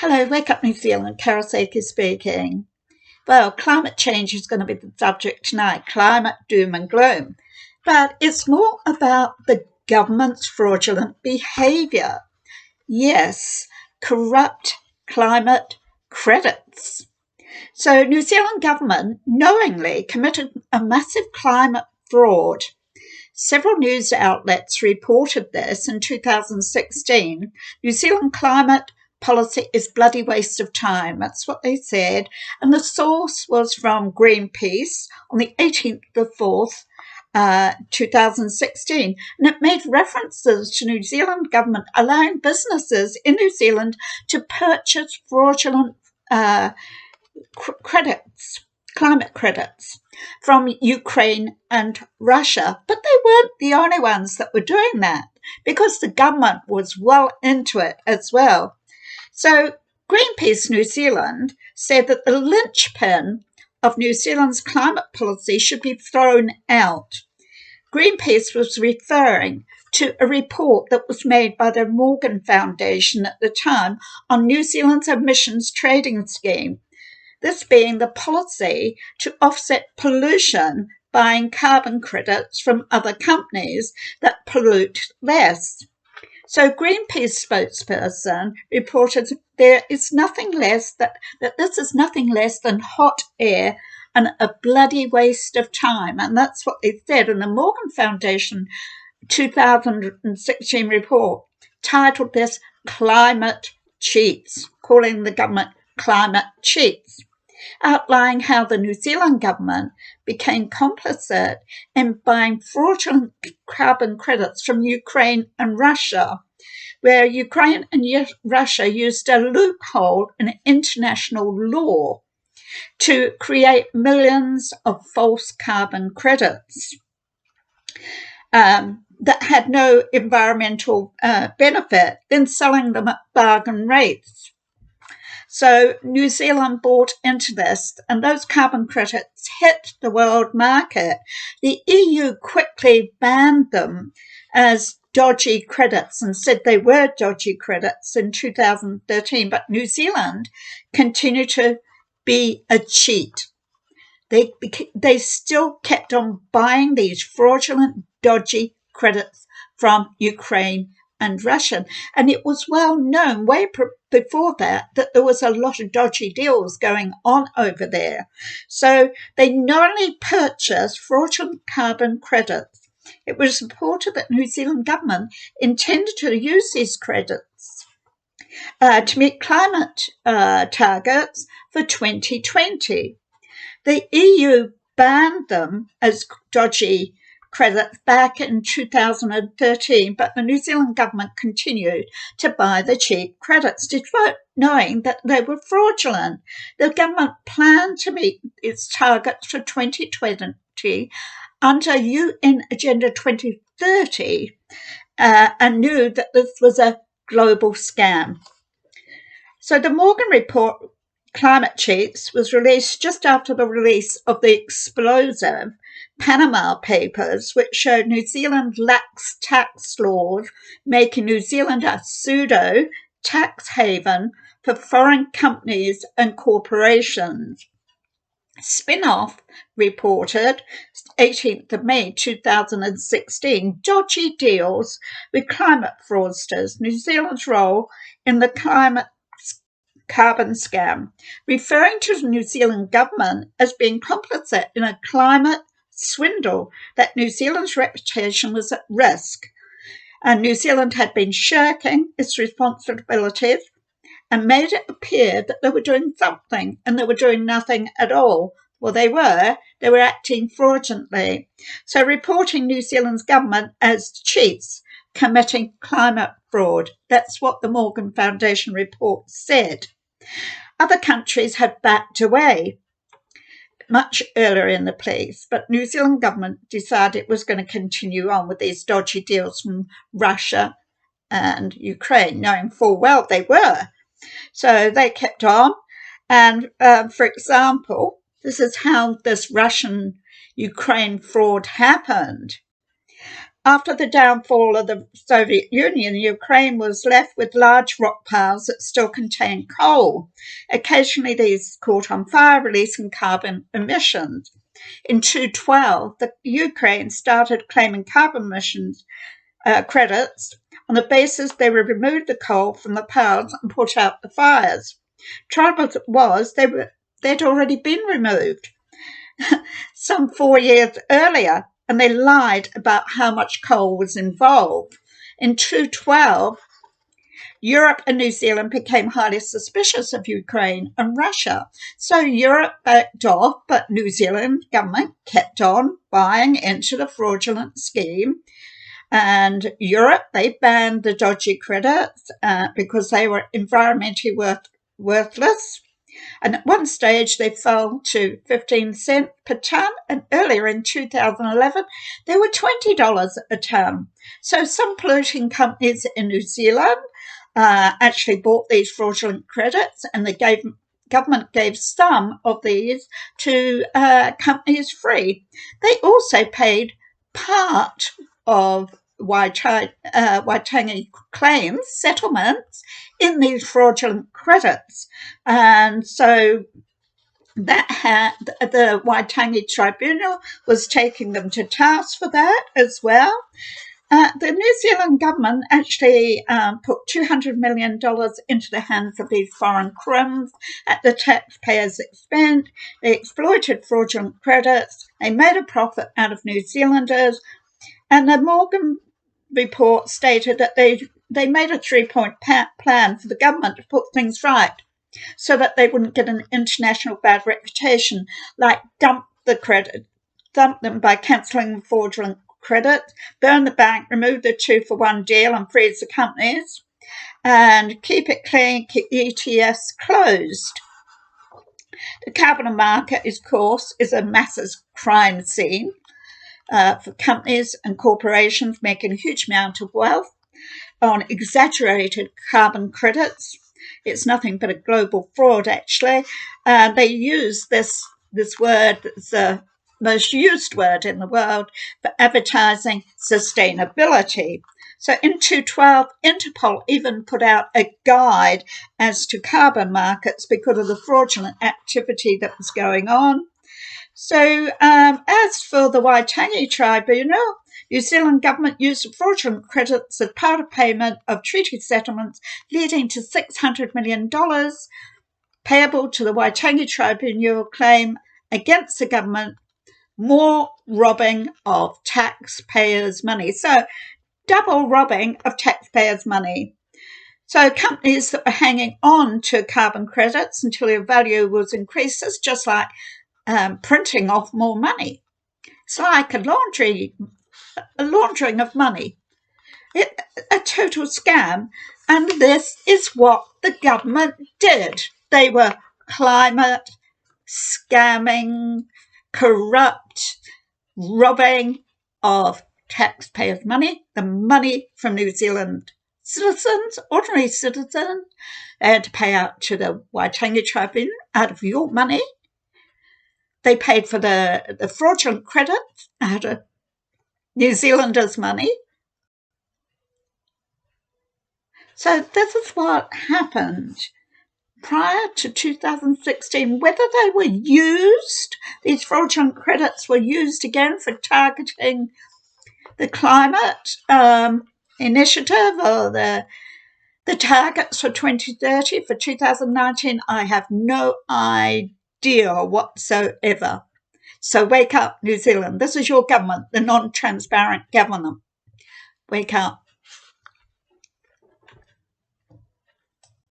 Hello, Wake Up New Zealand, Karasaki speaking. Well, climate change is going to be the subject tonight, climate doom and gloom. But it's more about the government's fraudulent behaviour. Yes, corrupt climate credits. So New Zealand government knowingly committed a massive climate fraud. Several news outlets reported this in 2016. New Zealand climate policy is bloody waste of time. That's what they said. And the source was from Greenpeace on the 18th of the 4th, 2016. And it made references to New Zealand government allowing businesses in New Zealand to purchase fraudulent climate credits from Ukraine and Russia. But they weren't the only ones that were doing that, because the government was well into it as well. So Greenpeace New Zealand said that the linchpin of New Zealand's climate policy should be thrown out. Greenpeace was referring to a report that was made by the Morgan Foundation at the time on New Zealand's emissions trading scheme, this being the policy to offset pollution buying carbon credits from other companies that pollute less. So Greenpeace spokesperson reported there is nothing less that this is nothing less than hot air and a bloody waste of time. And that's what they said in the Morgan Foundation 2016 report, titled this Climate Cheats, calling the government climate cheats, outlining how the New Zealand government became complicit in buying fraudulent carbon credits from Ukraine and Russia, where Ukraine and Russia used a loophole in international law to create millions of false carbon credits that had no environmental benefit, then selling them at bargain rates. So New Zealand bought into this, and those carbon credits hit the world market. The EU quickly banned them as dodgy credits and said they were dodgy credits in 2013, but New Zealand continued to be a cheat. They still kept on buying these fraudulent, dodgy credits from Ukraine and Russia. And it was well known way before that there was a lot of dodgy deals going on over there. So they not only purchased fraudulent carbon credits, it was reported that New Zealand government intended to use these credits to meet climate targets for 2020. The EU banned them as dodgy credits back in 2013, but the New Zealand government continued to buy the cheap credits, despite knowing that they were fraudulent. The government planned to meet its targets for 2020 under UN Agenda 2030 and knew that this was a global scam. So the Morgan report, Climate Cheats, was released just after the release of the explosive Panama Papers, which showed New Zealand lax tax laws, making New Zealand a pseudo tax haven for foreign companies and corporations. Spin-off reported 18th of May 2016, dodgy deals with climate fraudsters, New Zealand's role in the climate carbon scam, referring to the New Zealand government as being complicit in a climate swindle, that New Zealand's reputation was at risk. And New Zealand had been shirking its responsibilities and made it appear that they were doing something and they were doing nothing at all. Well, they were acting fraudulently. So reporting New Zealand's government as cheats committing climate fraud. That's what the Morgan Foundation report said. Other countries had backed away much earlier in the piece, but New Zealand government decided it was going to continue on with these dodgy deals from Russia and Ukraine, knowing full well they were. So they kept on. And for example, this is how this Russian-Ukraine fraud happened. After the downfall of the Soviet Union, Ukraine was left with large rock piles that still contained coal. Occasionally, these caught on fire, releasing carbon emissions. In 2012, the Ukraine started claiming carbon emissions credits on the basis they would remove the coal from the piles and put out the fires. Trouble was they'd already been removed some 4 years earlier, and they lied about how much coal was involved. In 2012, Europe and New Zealand became highly suspicious of Ukraine and Russia. So Europe backed off, but New Zealand government kept on buying into the fraudulent scheme. And Europe, they banned the dodgy credits because they were environmentally worthless. And at one stage, they fell to 15 cents per tonne. And earlier in 2011, they were $20 a tonne. So some polluting companies in New Zealand actually bought these fraudulent credits, and the government gave some of these to companies free. They also paid part of Waitangi claims, settlements, in these fraudulent credits. And so that had the Waitangi Tribunal was taking them to task for that as well. The New Zealand government actually put $200 million into the hands of these foreign crims at the taxpayers' expense. They exploited fraudulent credits. They made a profit out of New Zealanders. And the Morgan report stated that they made a 3-point plan for the government to put things right so that they wouldn't get an international bad reputation, like dump them by cancelling fraudulent credit, burn the bank, remove the 2-for-1 deal and freeze the companies, and keep it clean, keep the ETFs closed. The carbon market, of course, is a massive crime scene for companies and corporations making a huge amount of wealth on exaggerated carbon credits. It's nothing but a global fraud, actually. They use this word, it's the most used word in the world, for advertising sustainability. So in 2012, Interpol even put out a guide as to carbon markets because of the fraudulent activity that was going on. So as for the Waitangi Tribunal, New Zealand government used fraudulent credits as part of payment of treaty settlements, leading to $600 million payable to the Waitangi Tribunal claim against the government, more robbing of taxpayers' money. So double robbing of taxpayers' money. So companies that were hanging on to carbon credits until their value was increased, it's just like printing off more money. It's like a laundering of money. A total scam. And this is what the government did. They were climate scamming, corrupt, robbing of taxpayers' money, the money from New Zealand citizens, ordinary citizens. They had to pay out to the Waitangi Tribunal out of your money. They paid for the fraudulent credits out of New Zealanders' money. So this is what happened prior to 2016. Whether they were used, these fraudulent credits were used again for targeting the climate initiative or the targets for 2030, for 2019, I have no idea whatsoever. So wake up, New Zealand. This is your government, the non-transparent government. Wake up.